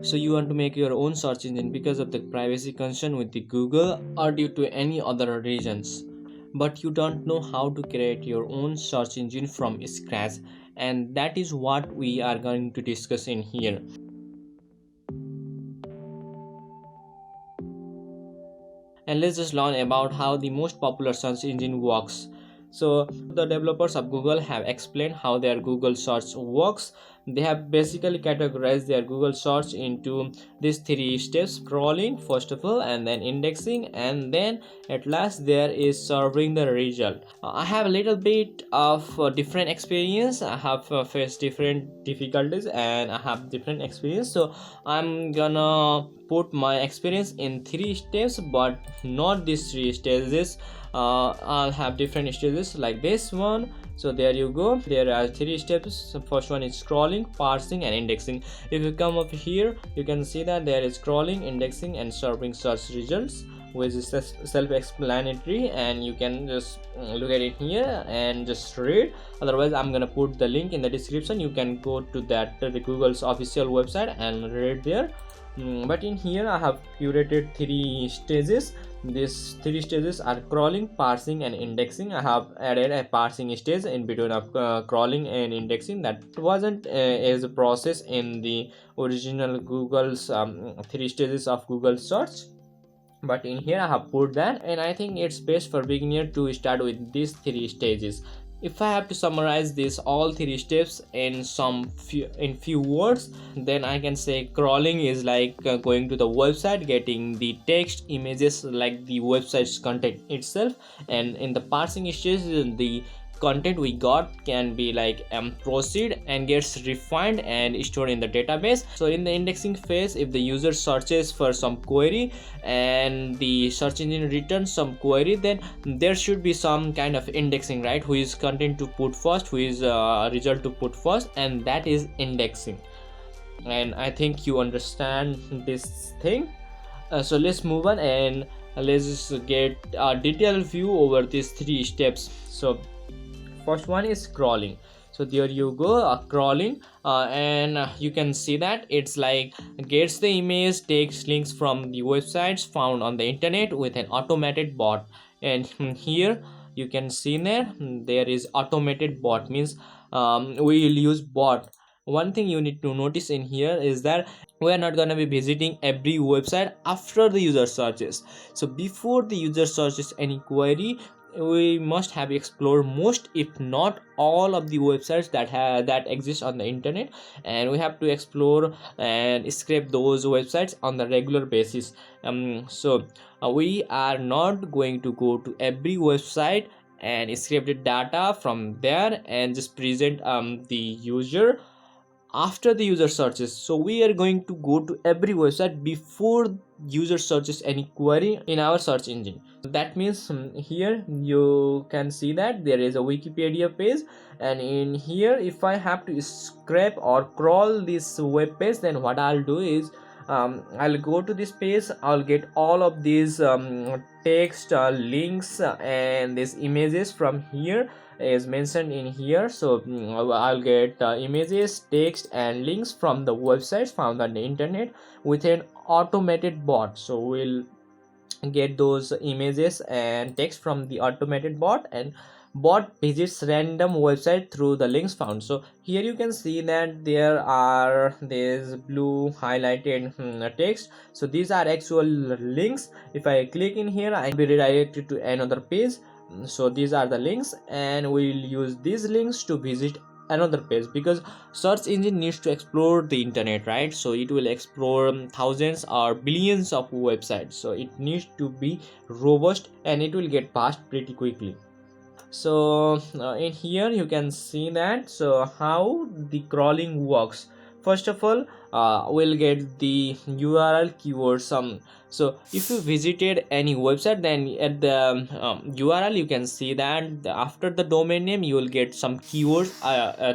So you want to make your own search engine because of the privacy concern with the Google or due to any other reasons, but you don't know how to create your own search engine from scratch, and that is what we are going to discuss in here. And let's just learn about how the most popular search engine works. So the developers of Google have explained how their Google search works. They have basically categorized their Google search into these three steps: scrolling first of all, and then indexing, and then at last there is serving the result. I have a little bit of different experience. I have faced different difficulties and I have different experience, so I'm gonna put my experience in three steps, but not these three stages. I'll have different stages like this one. So there you go, there are three steps. The first one is scrolling, parsing, and indexing. If you come up here, you can see that there is scrolling, indexing, and serving search results, which is self-explanatory, and you can just look at it here and just read. Otherwise, I'm gonna put the link in the description. You can go to that the Google's official website and read there. But in here I have curated three stages. These three stages are crawling, parsing, and indexing. I have added a parsing stage in between of crawling and indexing. That wasn't as a process in the original Google's three stages of Google search, but in here I have put that, and I think it's best for beginner to start with these three stages. If I have to summarize this all three steps in few words, then I can say crawling is like going to the website, getting the text, images, like the website's content itself, and in the parsing stage, the content we got can be like proceed and gets refined and stored in the database. So in the indexing phase, if the user searches for some query and the search engine returns some query, then there should be some kind of indexing, right? Who is content to put first, who is result to put first, and that is indexing. And I think you understand this thing. So let's move on and let's just get a detailed view over these three steps. So first one is crawling. So there you go, crawling, and you can see that it's like gets the image, takes links from the websites found on the internet with an automated bot. And here you can see there is automated bot, means we will use bot. One thing you need to notice in here is that we are not going to be visiting every website after the user searches. So before the user searches any query, we must have explored most, if not all, of the websites that exist on the internet, and we have to explore and scrape those websites on the regular basis. So we are not going to go to every website and scrape the data from there and just present the user after the user searches. So we are going to go to every website before user searches any query in our search engine. That means here you can see that there is a Wikipedia page, and in here if I have to scrape or crawl this web page, then what I'll do is I'll go to this page. I'll get all of these text, links, and these images from here is mentioned in here. So I'll get images, text, and links from the websites found on the internet with an automated bot. So we'll get those images and text from the automated bot, and bot visits random website through the links found. So here you can see that there are this blue highlighted text. So these are actual links. If I click in here, I'll be redirected to another page. So these are the links, and we'll use these links to visit another page, because search engine needs to explore the internet, right? So it will explore thousands or billions of websites, so it needs to be robust and it will get past pretty quickly. So in here you can see that. So how the crawling works: first of all, we'll get the URL keywords. So if you visited any website, then at the URL you can see that after the domain name you will get some keywords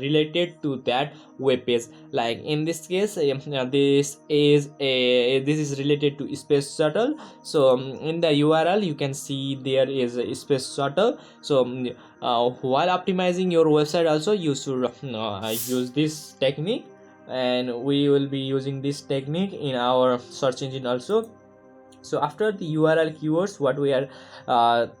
related to that web page. Like in this case, this is related to space shuttle. So in the URL you can see there is a space shuttle. So while optimizing your website also, you should use this technique. and we will be using this technique in our search engine also. So after the URL keywords, what we are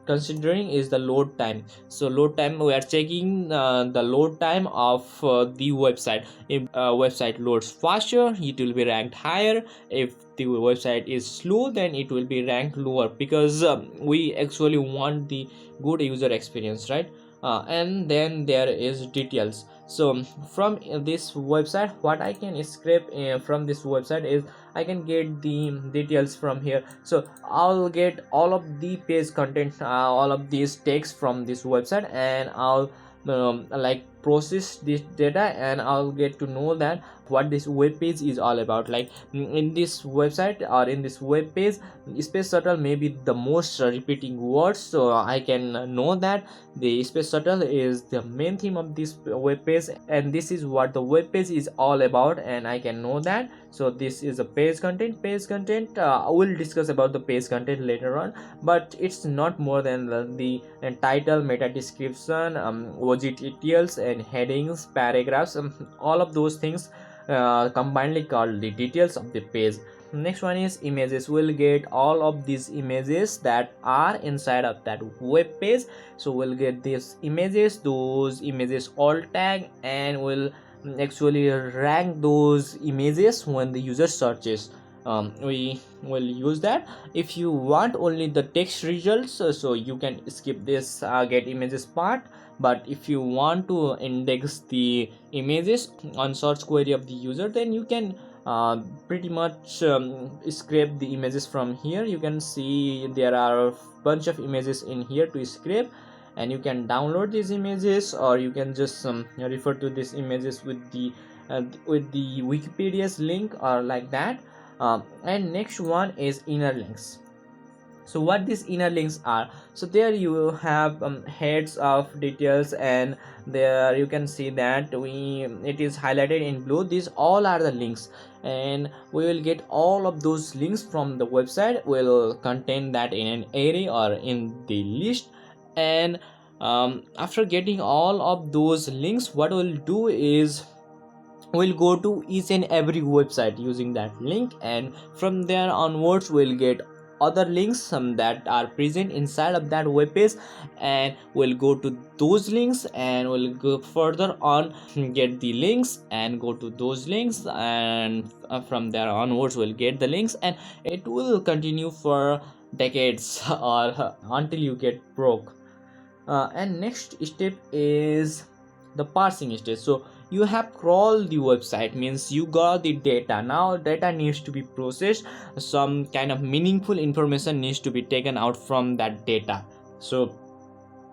considering is the load time. So load time, we are checking the load time of the website. If website loads faster, it will be ranked higher. If the website is slow, then it will be ranked lower, because we actually want the good user experience, right? And then there is details. So from this website, what I can scrape from this website is I can get the details from here. So I'll get all of the page content, all of these text from this website, and I'll like process this data, and I'll get to know that what this web page is all about. Like in this website or in this web page, space shuttle may be the most repeating words, so I can know that the space shuttle is the main theme of this web page, and this is what the web page is all about, and I can know that. So this is a page content. I will discuss about the page content later on, but it's not more than the title, meta description, OGTTLs and headings, paragraphs, all of those things combinedly called the details of the page. Next one is images. We'll get all of these images that are inside of that web page. So we'll get these images, those images all tag, and we'll actually rank those images when the user searches. We will use that. If you want only the text results, so you can skip this get images part, but if you want to index the images on search query of the user, then you can pretty much scrape the images from here. You can see there are a bunch of images in here to scrape, and you can download these images, or you can just refer to these images with the Wikipedia's link or like that. And next one is inner links. So what these inner links are, so there you have heads of details, and there you can see that it is highlighted in blue. These all are the links, and we will get all of those links from the website. Will contain that in an array or in the list, and after getting all of those links, what we'll do is we'll go to each and every website using that link, and from there onwards we'll get other links that are present inside of that web page, and we'll go to those links, and we'll go further on, get the links and go to those links, and from there onwards we'll get the links, and it will continue for decades or until you get broke. And next step is the parsing stage. So you have crawled the website, means you got the data. Now data needs to be processed, some kind of meaningful information needs to be taken out from that data. So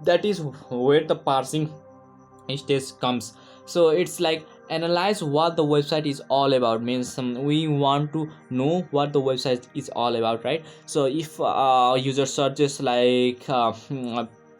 that is where the parsing stage comes. So it's like analyze what the website is all about, means we want to know what the website is all about, right? So if user searches like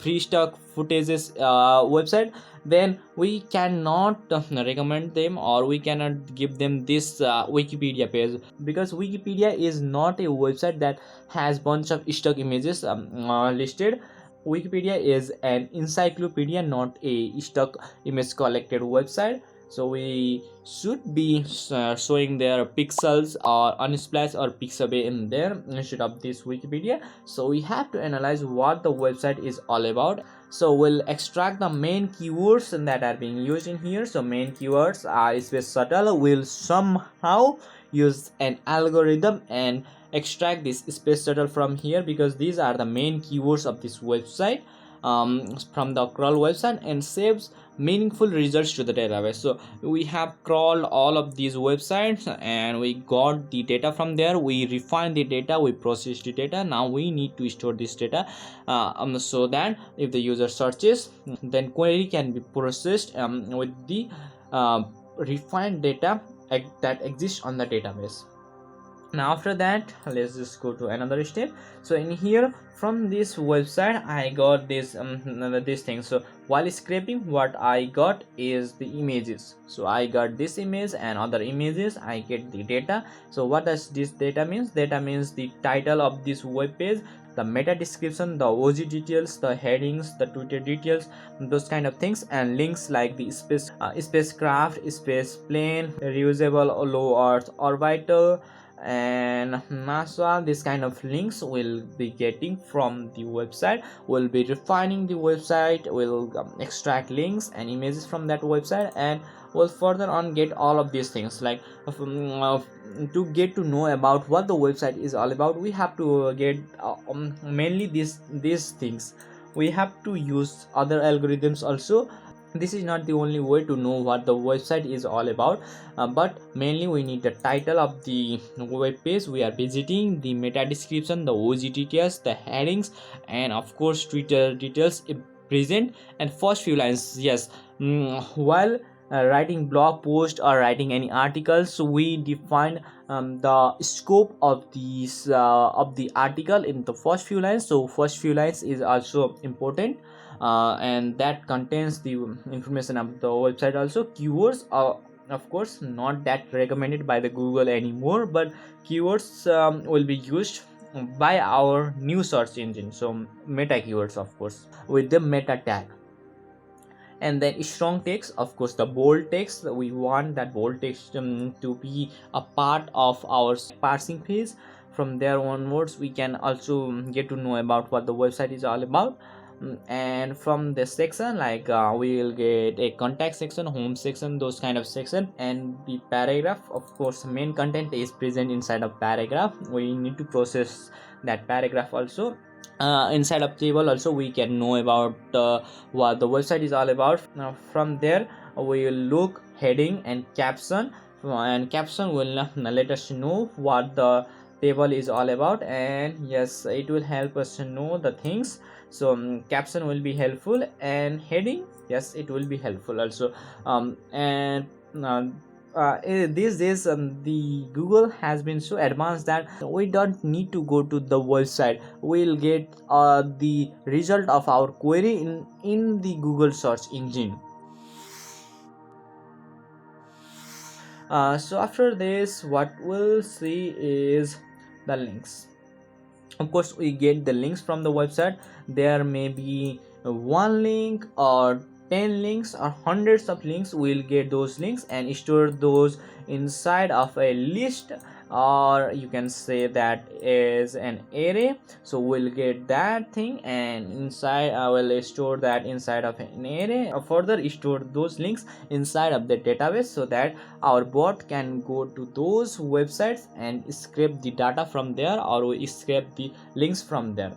prestock footages website, then we cannot recommend them, or we cannot give them this Wikipedia page, because Wikipedia is not a website that has bunch of stock images listed. Wikipedia is an encyclopedia, not a stock image collected website. So we should be showing their pixels or unsplash or pixabay in there instead of this Wikipedia. So we have to analyze what the website is all about. So we'll extract the main keywords that are being used in here. So main keywords are space shuttle. Will somehow use an algorithm and extract this space shuttle from here, because these are the main keywords of this website from the crawl website, and saves meaningful results to the database. So we have crawled all of these websites, and we got the data from there. We refine the data, we process the data. Now we need to store this data so that if the user searches, then query can be processed with the refined data that exists on the database. Now after that, let's just go to another step. So in here, from this website I got this this thing. So while scraping, what I got is the images. So I got this image and other images, I get the data. So what does this data means? Data means the title of this web page, the meta description, the OG details, the headings, the Twitter details, those kind of things, and links like the spacecraft, space plane, reusable low Earth orbital, and NASA. This kind of links will be getting from the website. We'll be refining the website, will extract links and images from that website, and will further on get all of these things. Like to get to know about what the website is all about, we have to get mainly these things. We have to use other algorithms also. This is not the only way to know what the website is all about, but mainly we need the title of the web page we are visiting, the meta description, the OG details, the headings, and of course Twitter details if present, and first few lines. Yes, while writing blog post or writing any articles, we define the scope of the article in the first few lines. So first few lines is also important, and that contains the information of the website. Also keywords are of course not that recommended by the Google anymore, but keywords will be used by our new search engine. So meta keywords of course with the meta tag. And then strong text, of course the bold text, we want that bold text to be a part of our parsing phase. From there onwards we can also get to know about what the website is all about. And from the section, like we will get a contact section, home section, those kind of section, and the paragraph. Of course main content is present inside of paragraph, we need to process that paragraph also. Inside of table also we can know about what the website is all about. Now from there we will look heading and caption, and caption will let us know what the table is all about, and yes, it will help us to know the things. So caption will be helpful, and heading, yes, it will be helpful also. And these days the Google has been so advanced that we don't need to go to the website. We'll get the result of our query in the Google search engine. So after this, what we'll see is the links. Of course we get the links from the website. There may be one link or 10 links or hundreds of links. We'll get those links and store those inside of a list, or you can say that is an array. So we'll get that thing, and inside I will store that inside of an array, or further store those links inside of the database, so that our bot can go to those websites and scrape the data from there, or we scrape the links from there.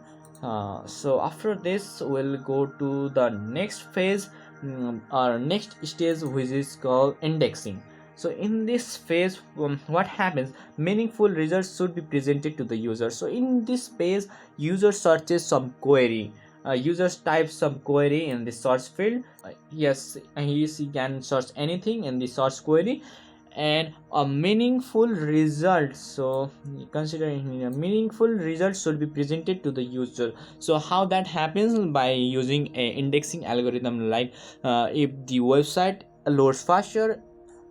So after this we'll go to the next phase, our next stage, which is called indexing. So in this phase, what happens, meaningful results should be presented to the user. So in this phase, user searches some query, users type some query in the search field. Yes, he can search anything in the search query, and a meaningful result, so considering a meaningful result should be presented to the user. So how that happens, by using a indexing algorithm. Like if the website loads faster,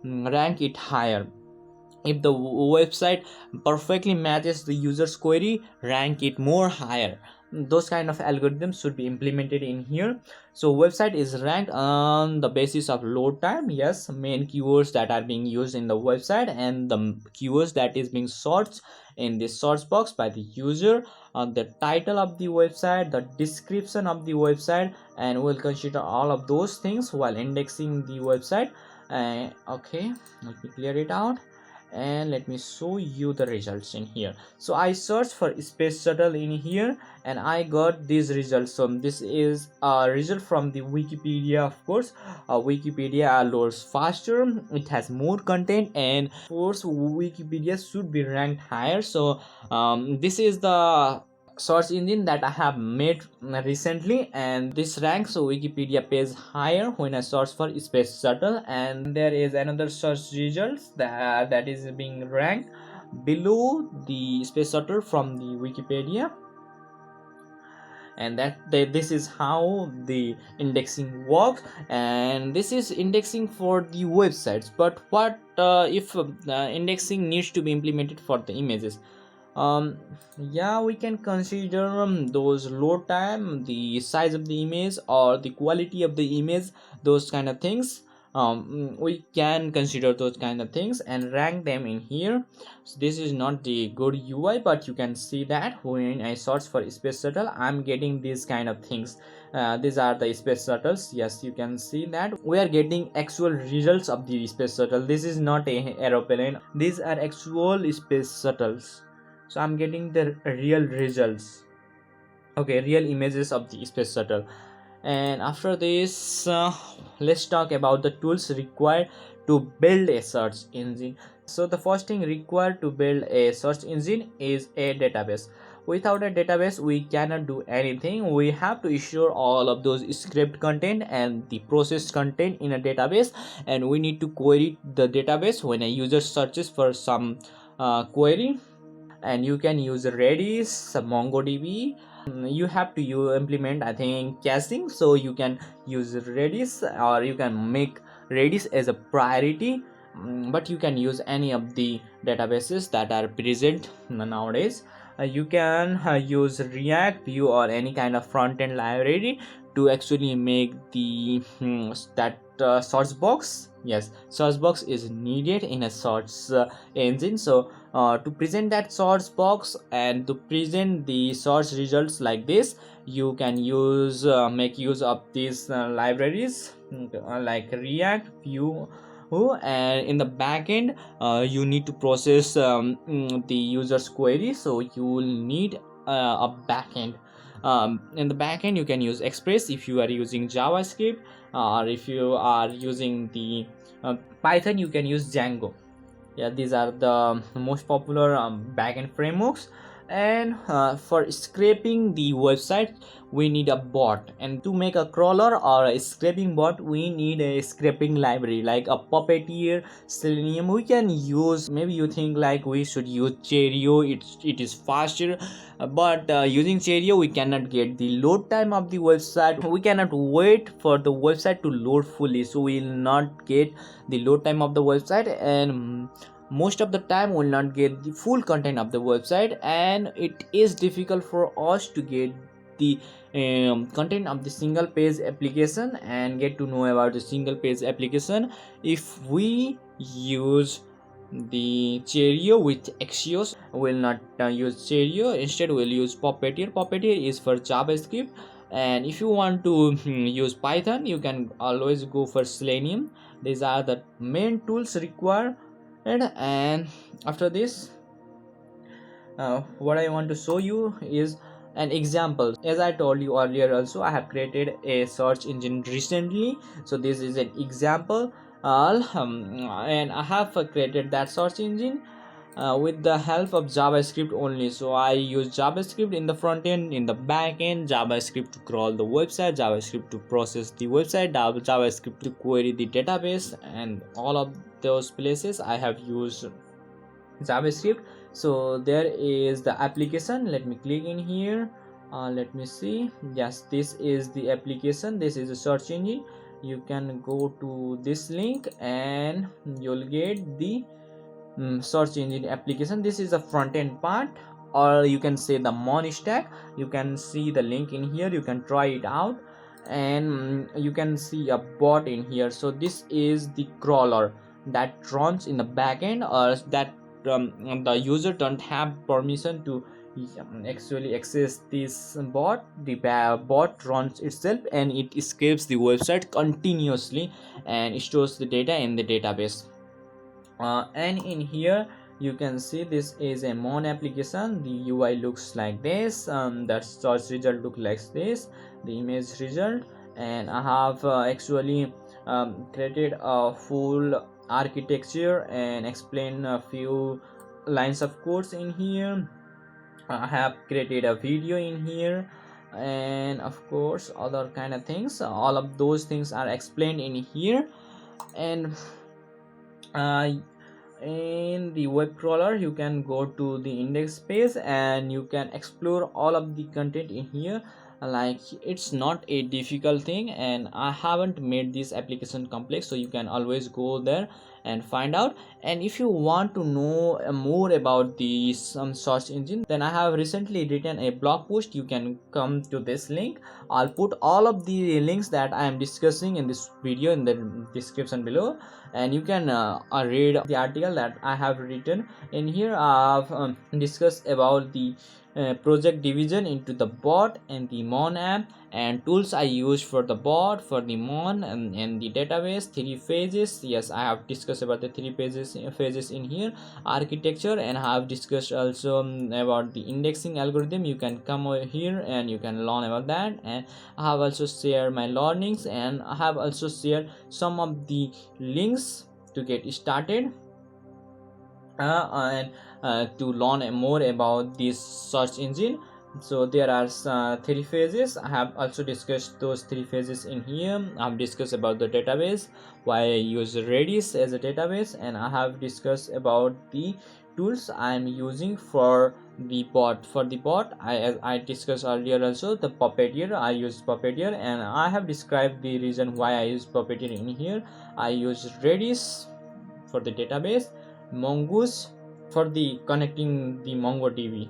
rank it higher. If the website perfectly matches the user's query, rank it more higher. Those kind of algorithms should be implemented in here. So website is ranked on the basis of load time, yes, main keywords that are being used in the website, and the keywords that is being searched in the search box by the user, the title of the website, the description of the website, and we'll consider all of those things while indexing the website. Okay, let me clear it out, and let me show you the results in here. So I searched for space shuttle in here, and I got these results. So this is a result from the Wikipedia. Of course Wikipedia loads faster, it has more content, and of course Wikipedia should be ranked higher. So this is the search engine that I have made recently, and this ranks so Wikipedia page higher when I search for space shuttle. And there is another search results that is being ranked below the space shuttle from the Wikipedia, and this is how the indexing works. And this is indexing for the websites, but what if indexing needs to be implemented for the images? Yeah, we can consider those load time, the size of the image, or the quality of the image, those kind of things. We can consider those kind of things and rank them in here. So this is not the good UI, but you can see that when I search for space shuttle, I'm getting these kind of things. These are the space shuttles. Yes, you can see that we are getting actual results of the space shuttle. This is not a aeroplane, these are actual space shuttles. So I'm getting the real results, okay, real images of the space shuttle. And after this, let's talk about the tools required to build a search engine. So the first thing required to build a search engine is a database. Without a database we cannot do anything. We have to store all of those script content and the processed content in a database, and we need to query the database when a user searches for some query. And you can use Redis, MongoDB. You have to implement, I think, caching, so you can use Redis, or you can make Redis as a priority. But you can use any of the databases that are present nowadays. You can use React, Vue, or any kind of front-end library to actually make the that search box. Yes, search box is needed in a search engine. So to present that search box and to present the search results like this, you can use make use of these libraries like React, Vue. And in the backend, you need to process the user's query, so you will need a backend. In the backend you can use Express if you are using JavaScript, or if you are using the Python, you can use Django. Yeah, these are the most popular backend frameworks. And for scraping the website we need a bot, and to make a crawler or a scraping bot we need a scraping library like a Puppeteer, Selenium. We can use, maybe you think like we should use Cheerio, it is faster, but using Cheerio we cannot get the load time of the website. We cannot wait for the website to load fully, so we will not get the load time of the website, and most of the time will not get the full content of the website. And it is difficult for us to get the content of the single page application and get to know about the single page application if we use the Cheerio with Axios. Will not use Cheerio, instead we'll use Puppeteer. Puppeteer is for JavaScript. And if you want to use Python, you can always go for Selenium. These are the main tools required. And after this, what I want to show you is an example. As I told you earlier also, I have created a search engine recently, so this is an example. And I have created that search engine with the help of JavaScript only. So I use JavaScript in the front end, in the back end, JavaScript to crawl the website, JavaScript to process the website, JavaScript to query the database, and all of those places I have used JavaScript. So there is the application. Let me click in here. Let me see. Yes, this is the application. This is a search engine. You can go to this link and you'll get the search engine application. This is the front end part, or you can say the Mon stack. You can see the link in here, you can try it out. And you can see a bot in here. So this is the crawler that runs in the backend, or that the user don't have permission to actually access this bot. The bot runs itself and it escapes the website continuously and stores the data in the database. And in here you can see this is a Mon application. The UI looks like this, the search result look like this, the image result. And I have actually created a full architecture and explain a few lines of codes in here. I have created a video in here, and of course other kind of things. All of those things are explained in here. And in the web crawler you can go to the index page and you can explore all of the content in here. Like, it's not a difficult thing, and I haven't made this application complex, so you can always go there and find out. And if you want to know more about the some search engine, then I have recently written a blog post. You can come to this link. I'll put all of the links that I am discussing in this video in the description below, and you can read the article that I have written. In here I've discussed about the project division into the bot and the mon app, and tools I use for the bot, for the mon, and the database, three phases. Yes, I have discussed about the three phases in here, architecture, and I have discussed also about the indexing algorithm. You can come over here and you can learn about that, and I have also shared my learnings, and I have also shared some of the links to get started and to learn more about this search engine. So there are three phases. I have also discussed those three phases in here. I have discussed about the database, why I use Redis as a database, and I have discussed about the tools I am using for the bot. For the bot, as I discussed earlier also, the Puppeteer. I use Puppeteer, and I have described the reason why I use Puppeteer in here. I use Redis for the database, Mongoose for the connecting the MongoDB.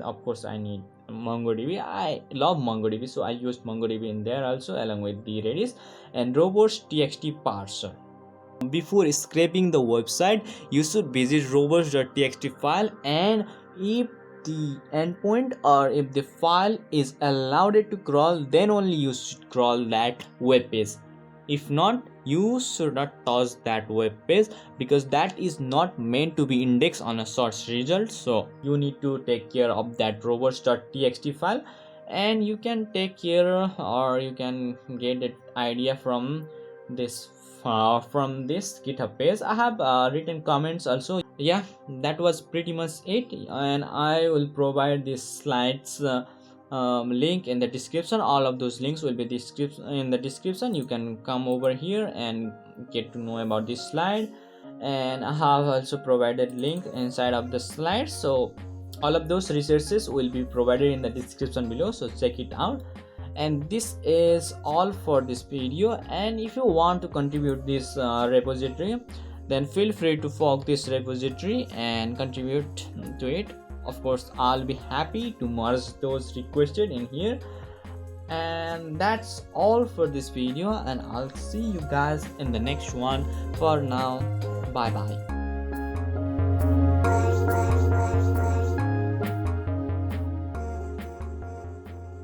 Of course I need MongoDB. I love MongoDB, so I used MongoDB in there also along with the Redis, and robots.txt parser. Before scraping the website, you should visit robots.txt file, and if the endpoint or if the file is allowed it to crawl, then only you should crawl that web page. If not, you should not touch that web page, because that is not meant to be indexed on a search result. So you need to take care of that robots.txt file, and you can take care, or you can get an idea from this GitHub page. I have written comments also. Yeah, that was pretty much it, and I will provide these slides link in the description. All of those links will be in the description. You can come over here and get to know about this slide, and I have also provided link inside of the slide. So all of those resources will be provided in the description below, so check it out. And this is all for this video, and if you want to contribute this repository, then feel free to fork this repository and contribute to it. Of course, I'll be happy to merge those requested in here. And that's all for this video, and I'll see you guys in the next one. For now, bye bye.